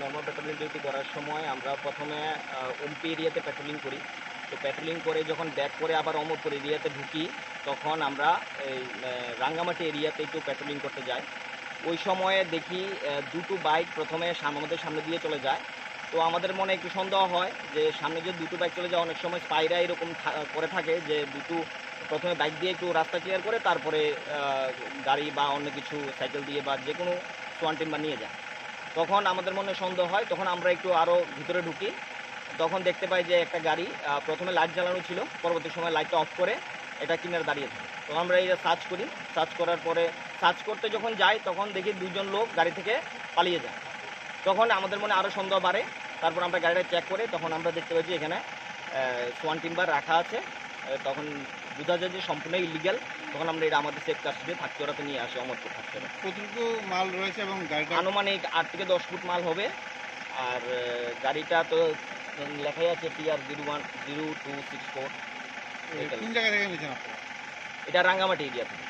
Normal patrolling duty করার সময় আমরা প্রথমে ওমপি এরিয়াতে পেট্রোলিং করি। তো পেট্রোলিং করে যখন ব্যাক করে আবার অমরপুর এরিয়াতে ঢুকি, তখন আমরা এই রাঙ্গামাটি এরিয়াতে একটু পেট্রোলিং করতে যাই। ওই সময়ে দেখি দুটো বাইক প্রথমে আমাদের সামনে দিয়ে চলে যায়। তো আমাদের মনে একটু সন্দেহ হয় যে সামনে যে দুটো বাইক চলে যায়, অনেক সময় স্পাইরা এরকম করে থাকে যে দুটো প্রথমে বাইক দিয়ে একটু রাস্তা ক্লিয়ার করে তারপরে গাড়ি বা অন্য কিছু সাইকেল দিয়ে বা যে কোনো সোয়ান টিম্বার নিয়ে যায়। তখন আমাদের মনে সন্দেহ হয়, তখন আমরা একটু আরও ভিতরে ঢুকি। তখন দেখতে পাই যে একটা গাড়ি প্রথমে লাইট জ্বালানো ছিল, পরবর্তী সময় লাইটটা অফ করে এটা কিনারে দাঁড়িয়ে থাকে। তো আমরা এই সার্চ করি, সার্চ করার পরে সার্চ করতে যখন যাই তখন দেখি দুজন লোক গাড়ি থেকে পালিয়ে যায়। তখন আমাদের মনে আরও সন্দেহ বাড়ে। তারপর আমরা গাড়িটা চেক করে তখন আমরা দেখতে পাচ্ছি এখানে সোয়ান টিম্বার রাখা আছে। তখন বোঝা যায় যে সম্পূর্ণ ইলিগ্যাল। তখন আমরা এটা আমাদের সেফ কাস্টডি থাকতে ওরাতে নিয়ে আসি অমরপুর থাকতে। কতটুকু মাল রয়েছে এবং গাড়িটা আনুমানিক 8 থেকে 10 ফুট মাল হবে। আর গাড়িটা তো লেখাই আছে TR010264। কোন জায়গা থেকে নিয়েছেন আপনারা? এটা রাঙ্গামাটি এরিয়া থেকে।